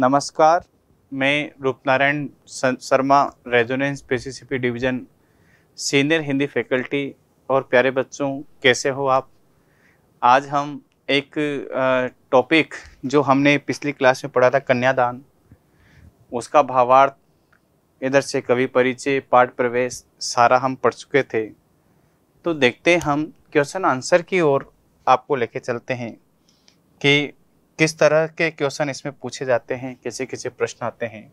नमस्कार, मैं Roopnarayan Sharma, Resonance PCCP division senior Hindi faculty. और प्यारे बच्चों, कैसे हो आप? आज हम एक टॉपिक जो हमने पिछली क्लास में पढ़ा था, कन्यादान, उसका भावार्थ, इधर से कवि परिचय, पाठ प्रवेश सारा हम पढ़ चुके थे। तो देखते हैं हम क्वेश्चन आंसर की ओर आपको लेके चलते हैं कि किस तरह के क्वेश्चन इसमें पूछे जाते हैं, कैसे कैसे प्रश्न आते हैं।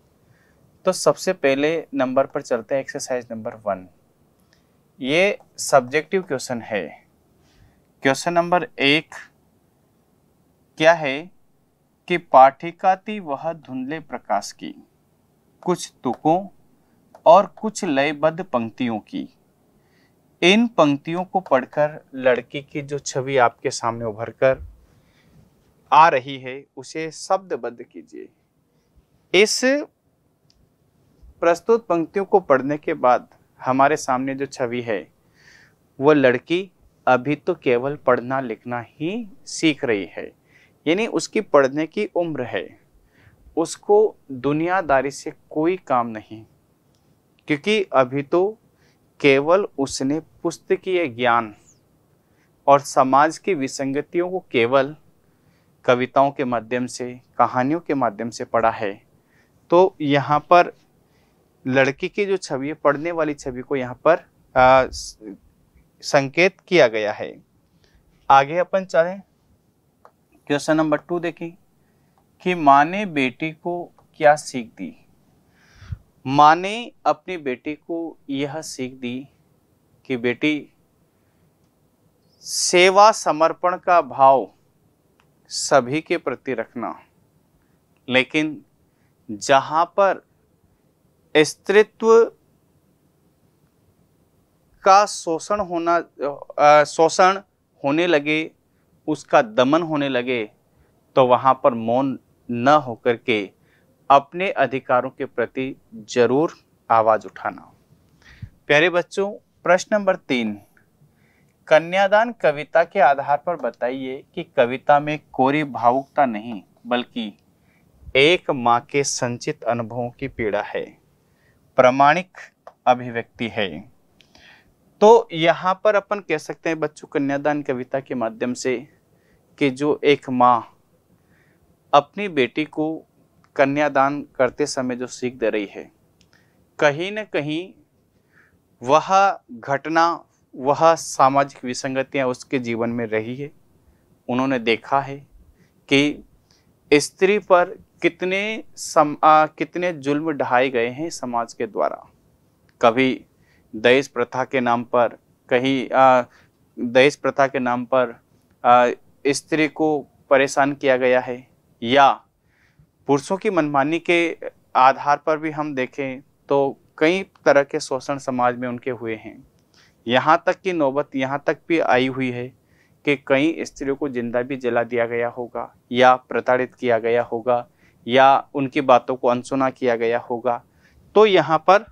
तो सबसे पहले नंबर पर चलते हैं, एक्सरसाइज नंबर 1। ये सब्जेक्टिव क्वेश्चन है। क्वेश्चन नंबर 1 क्या है कि पाठिका थी वह धुंधले प्रकाश की, कुछ तुकों और कुछ लयबद्ध पंक्तियों की। इन पंक्तियों को पढ़कर लड़की की जो छवि आपके सामने उभर कर आ रही है उसे शब्दबद्ध कीजिए। इस प्रस्तुत पंक्तियों को पढ़ने के बाद हमारे सामने जो छवि है, वो लड़की अभी तो केवल पढ़ना लिखना ही सीख रही है, यानी उसकी पढ़ने की उम्र है, उसको दुनियादारी से कोई काम नहीं, क्योंकि अभी तो केवल उसने पुस्तकीय ज्ञान और समाज की विसंगतियों को केवल कविताओं के माध्यम से, कहानियों के माध्यम से पढ़ा है। तो यहाँ पर लड़की की जो छवि है, पढ़ने वाली छवि को यहाँ पर संकेत किया गया है। आगे अपन चलें, क्वेश्चन नंबर 2 देखें कि माँ ने बेटी को क्या सीख दी। माँ ने अपनी बेटी को यह सीख दी कि बेटी, सेवा समर्पण का भाव सभी के प्रति रखना, लेकिन जहां पर स्त्रीत्व का शोषण होने लगे, उसका दमन होने लगे, तो वहां पर मौन न होकर के अपने अधिकारों के प्रति जरूर आवाज उठाना। प्यारे बच्चों, प्रश्न नंबर 3, कन्यादान कविता के आधार पर बताइए कि कविता में कोरी भावुकता नहीं बल्कि एक माँ के संचित अनुभवों की पीड़ा है, प्रामाणिक अभिव्यक्ति है। तो यहाँ पर अपन कह सकते हैं बच्चों, कन्यादान कविता के माध्यम से कि जो एक माँ अपनी बेटी को कन्यादान करते समय जो सीख दे रही है, कहीं न कहीं वह घटना, वह सामाजिक विसंगतियां उसके जीवन में रही है। उन्होंने देखा है कि स्त्री पर कितने जुल्म ढाए गए हैं समाज के द्वारा। कभी दहेज प्रथा के नाम पर, कहीं दहेज प्रथा के नाम पर स्त्री को परेशान किया गया है, या पुरुषों की मनमानी के आधार पर भी हम देखें तो कई तरह के शोषण समाज में उनके हुए हैं। यहाँ तक की नौबत यहाँ तक भी आई हुई है कि कई स्त्रियों को जिंदा भी जला दिया गया होगा, या प्रताड़ित किया गया होगा, या उनकी बातों को अनसुना किया गया होगा। तो यहाँ पर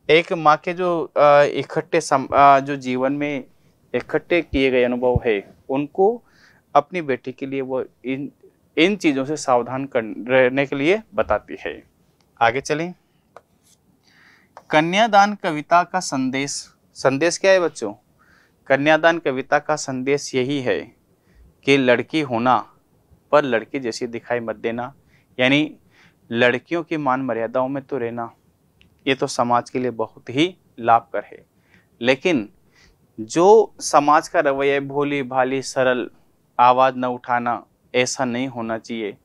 एक माँ के जो इकट्ठे जो जीवन में इकट्ठे किए गए अनुभव है, उनको अपनी बेटी के लिए वो इन चीज़ों से सावधान रहने के लिए बताती है। आगे चलें, कन्यादान कविता का संदेश क्या है बच्चों? कन्यादान कविता का संदेश यही है कि लड़की होना पर लड़की जैसी दिखाई मत देना, यानी लड़कियों की मान मर्यादाओं में तो रहना, ये तो समाज के लिए बहुत ही लाभकर है। लेकिन जो समाज का रवैया, भोली भाली सरल, आवाज़ न उठाना, ऐसा नहीं होना चाहिए।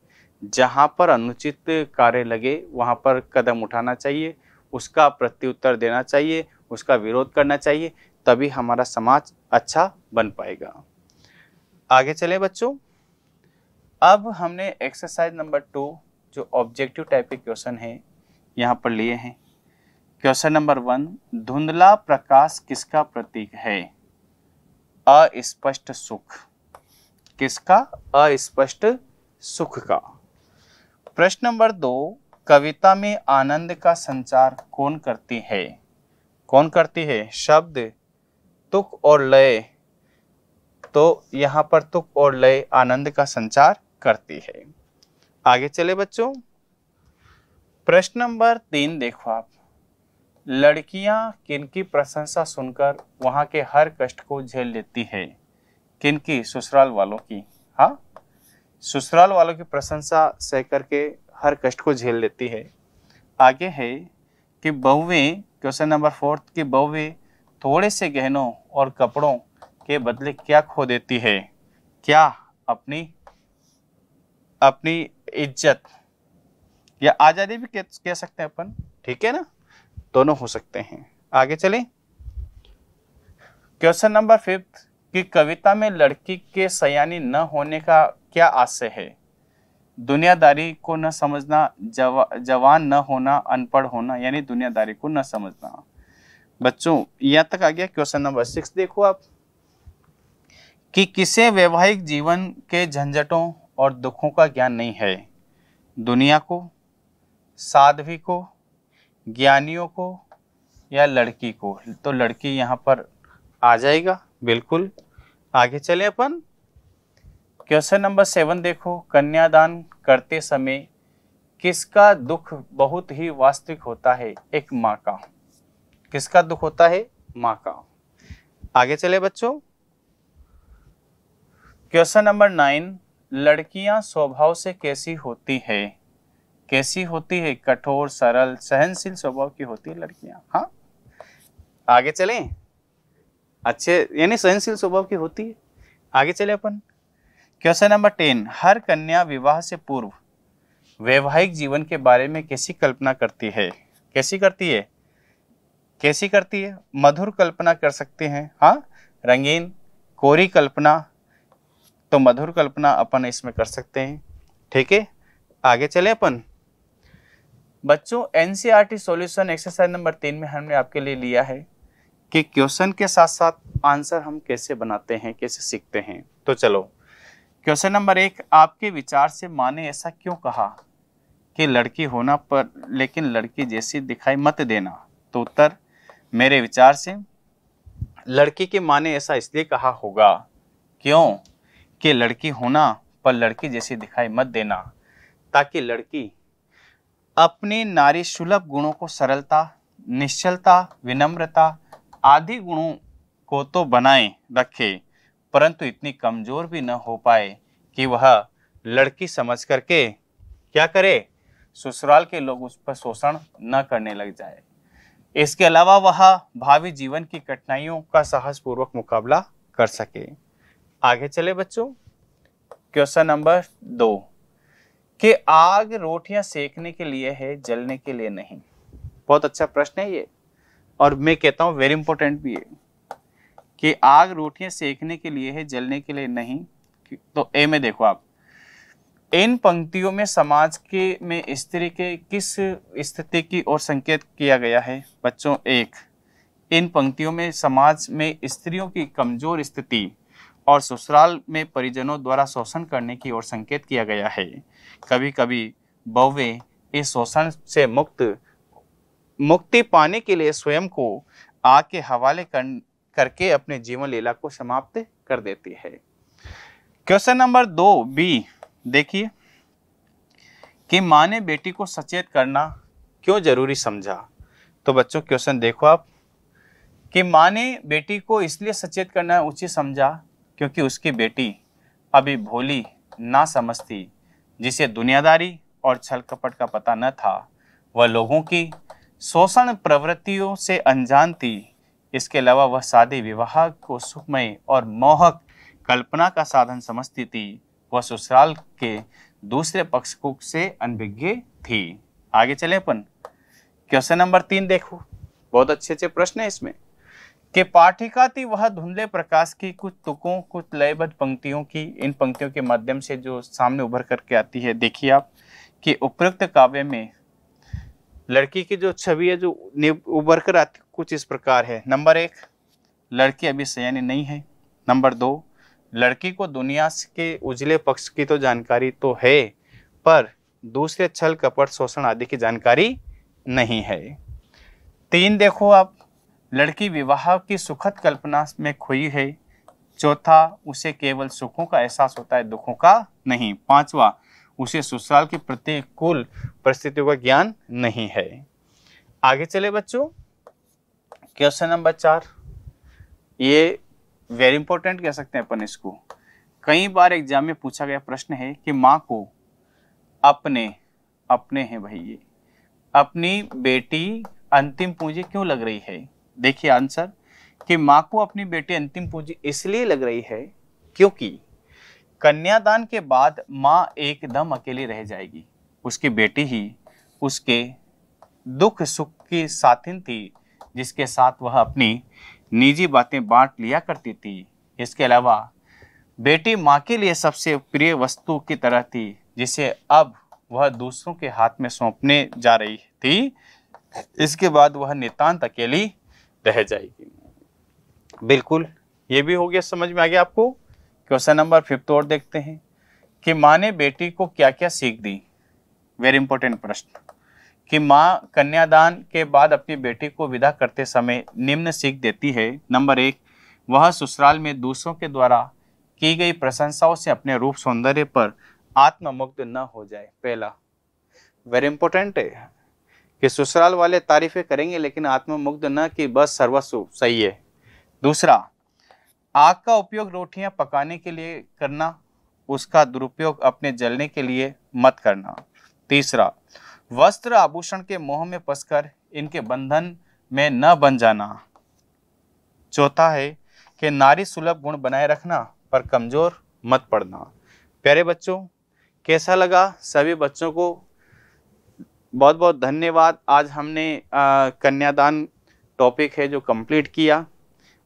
जहाँ पर अनुचित कार्य लगे वहाँ पर कदम उठाना चाहिए, उसका प्रत्युत्तर देना चाहिए, उसका विरोध करना चाहिए, तभी हमारा समाज अच्छा बन पाएगा। आगे चलें बच्चों, अब हमने एक्सरसाइज नंबर 2 जो ऑब्जेक्टिव टाइप के क्वेश्चन है यहाँ पर लिए हैं। क्वेश्चन नंबर 1, धुंधला प्रकाश किसका प्रतीक है? अस्पष्ट सुख। किसका? अस्पष्ट सुख का। प्रश्न नंबर 2, कविता में आनंद का संचार कौन करती है? कौन करती है? शब्द, तुक और लय। तो यहाँ पर तुक और लय आनंद का संचार करती है। आगे चले बच्चों, प्रश्न नंबर 3 देखो आप, लड़कियां किनकी प्रशंसा सुनकर वहां के हर कष्ट को झेल लेती है? किनकी? ससुराल वालों की। हाँ, ससुराल वालों की प्रशंसा सह करके हर कष्ट को झेल लेती है। आगे है कि बहुएं, क्वेश्चन नंबर 4 की बहुएं थोड़े से गहनों और कपड़ों के बदले क्या खो देती है? क्या? अपनी अपनी इज्जत या आजादी भी कह सकते हैं अपन, ठीक है ना, दोनों हो सकते हैं। आगे चलें। क्वेश्चन नंबर 5 की कविता में लड़की के सयानी न होने का क्या आशय है? दुनियादारी को न समझना, जवान न होना, अनपढ़ होना, यानी दुनियादारी को न समझना। बच्चों यहां तक आ गया। क्वेश्चन नंबर 6 देखो आप, कि किसे वैवाहिक जीवन के झंझटों और दुखों का ज्ञान नहीं है? दुनिया को, साध्वी को, ज्ञानियों को, या लड़की को? तो लड़की यहाँ पर आ जाएगा बिल्कुल। आगे चले अपन। क्वेश्चन नंबर 7 देखो, कन्यादान करते समय किसका दुख बहुत ही वास्तविक होता है? एक माँ का। किसका दुख होता है? माँ का। आगे चले बच्चों। क्वेश्चन नंबर 9, लड़कियां स्वभाव से कैसी होती है? कैसी होती है? कठोर, सरल, सहनशील स्वभाव की होती है लड़कियां। हाँ, आगे चलें। अच्छे, यानी सहनशील स्वभाव की होती है। आगे चले अपन। क्वेश्चन नंबर 10, हर कन्या विवाह से पूर्व वैवाहिक जीवन के बारे में कैसी कल्पना करती है? कैसी करती है? कैसी करती है? मधुर कल्पना कर सकते हैं, हाँ, रंगीन, कोरी कल्पना, तो मधुर कल्पना अपन इसमें कर सकते हैं, ठीक है। आगे चले अपन। बच्चों एनसीईआरटी सॉल्यूशन एक्सरसाइज नंबर 3 में हमने आपके लिए लिया है कि क्वेश्चन के साथ साथ आंसर हम कैसे बनाते हैं, कैसे सीखते हैं। तो चलो, क्वेश्चन नंबर 1, आपके विचार से माँ ने ऐसा क्यों कहा कि लड़की होना पर लेकिन लड़की जैसी दिखाई मत देना? तो उत्तर, मेरे विचार से लड़की की माँ ने ऐसा इसलिए कहा होगा, क्यों, कि लड़की होना पर लड़की जैसी दिखाई मत देना, ताकि लड़की अपने नारी सुलभ गुणों को, सरलता, निश्चलता, विनम्रता आदि गुणों को तो बनाए रखे, परंतु इतनी कमजोर भी न हो पाए कि वह लड़की समझ करके क्या करे, ससुराल के लोग उस पर शोषण न करने लग जाए। इसके अलावा वह भावी जीवन की कठिनाइयों का साहसपूर्वक मुकाबला कर सके। आगे चले बच्चों। क्वेश्चन नंबर 2, कि आग रोटियां सेकने के लिए है, जलने के लिए नहीं। बहुत अच्छा प्रश्न है ये, और मैं कहता हूं वेरी इंपॉर्टेंट भी है, कि आग रोटियां सेकने के लिए है, जलने के लिए नहीं। तो ए में देखो आप, इन पंक्तियों में समाज के में स्त्री के किस स्थिति की ओर संकेत किया गया है? बच्चों 1, इन पंक्तियों में समाज में स्त्रियों की कमजोर स्थिति और ससुराल में परिजनों द्वारा शोषण करने की ओर संकेत किया गया है। कभी कभी बहुएं इस शोषण से मुक्ति पाने के लिए स्वयं को आग के हवाले करके अपने जीवन लीला को समाप्त कर देती है। क्वेश्चन नंबर 2 बी देखिए, कि माँ ने बेटी को सचेत करना क्यों जरूरी समझा? तो बच्चों क्वेश्चन देखो आप, कि माँ ने बेटी को इसलिए सचेत करना उचित समझा क्योंकि उसकी बेटी अभी भोली, ना समझती, जिसे दुनियादारी और छल कपट का पता न था। वह लोगों की शोषण प्रवृत्तियों से अनजान थी। इसके अलावा वह शादी विवाह को सुखमय और मोहक कल्पना का साधन समझती थी। वह ससुराल के दूसरे पक्ष को से अनभिज्ञ थी। आगे चले अपन। क्वेश्चन नंबर 3 देखो, बहुत अच्छे अच्छे प्रश्न है इसमें, कि पाठिका थी वह धुंधले प्रकाश की कुछ तुकों, कुछ लयबद्ध पंक्तियों की। इन पंक्तियों के माध्यम से जो सामने उभर करके आती है, देखिए आप, कि उपरोक्त काव्य में लड़की की जो छवि है जो उभर कर आती कुछ इस प्रकार है। नंबर 1, लड़की अभी सयानी नहीं है। नंबर 2, लड़की को दुनिया के उजले पक्ष की तो जानकारी तो है, पर दूसरे छल कपट शोषण आदि की जानकारी नहीं है। 3 देखो आप, लड़की विवाह की सुखद कल्पना में खोई है। 4, उसे केवल सुखों का एहसास होता है, दुखों का नहीं। 5, उसे ससुराल की प्रतिकूल परिस्थितियों का ज्ञान नहीं है। आगे चले बच्चों, क्वेश्चन नंबर 4, ये वेरी इंपॉर्टेंट कह सकते हैं अपन इसको। कई बार एग्जाम में पूछा गया प्रश्न है कि माँ को अपने हैं भाई ये अपनी बेटी अंतिम पूंजी क्यों लग रही है। देखिए आंसर, कि माँ को अपनी बेटी अंतिम पूंजी इसलिए लग रही है क्योंकि कन्यादान के बाद माँ एकदम अकेली रह जाएगी। उसकी बेटी ही उसके दुख सुख की साथिन थी, जिसके साथ वह अपनी निजी बातें बांट लिया करती थी। इसके अलावा बेटी माँ के लिए सबसे प्रिय वस्तु की तरह थी, जिसे अब वह दूसरों के हाथ में सौंपने जा रही थी। इसके बाद वह नितांत अकेली रह जाएगी। बिल्कुल, ये भी हो गया, समझ में आ गया आपको। क्वेश्चन नंबर 5 और देखते हैं कि माँ ने बेटी को क्या क्या सीख दी। वेरी इंपॉर्टेंट प्रश्न, कि माँ कन्यादान के बाद अपनी बेटी को विदा करते समय निम्न सीख देती है। नंबर 1, वह ससुराल में दूसरों के द्वारा की गई प्रशंसाओं से अपने रूप सौंदर्य पर आत्ममुग्ध न हो जाए। पहला वेरी इंपॉर्टेंट है कि ससुराल वाले तारीफें करेंगे लेकिन आत्ममुग्ध न कि बस सर्वस्व सही है। दूसरा, आग का उपयोग रोटियां पकाने के लिए करना, उसका दुरुपयोग अपने जलने के लिए मत करना। तीसरा, वस्त्र आभूषण के मोह में फंसकर इनके बंधन में न बन जाना। चौथा है कि नारी सुलभ गुण बनाए रखना पर कमजोर मत पड़ना। प्यारे बच्चों, कैसा लगा? सभी बच्चों को बहुत बहुत धन्यवाद। आज हमने कन्यादान टॉपिक है जो कंप्लीट किया,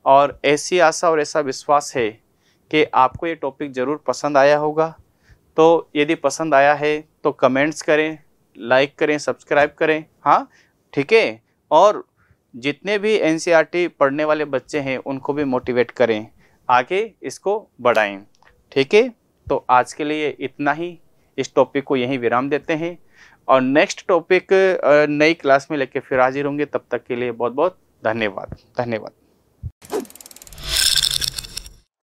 और ऐसी आशा और ऐसा विश्वास है कि आपको ये टॉपिक ज़रूर पसंद आया होगा। तो यदि पसंद आया है तो कमेंट्स करें, लाइक करें, सब्सक्राइब करें। हाँ, ठीक है। और जितने भी एनसीईआरटी पढ़ने वाले बच्चे हैं उनको भी मोटिवेट करें, आगे इसको बढ़ाएं। ठीक है, तो आज के लिए इतना ही। इस टॉपिक को यहीं विराम देते हैं और नेक्स्ट टॉपिक नई क्लास में लेके फिर हाजिर होंगे। तब तक के लिए बहुत बहुत धन्यवाद।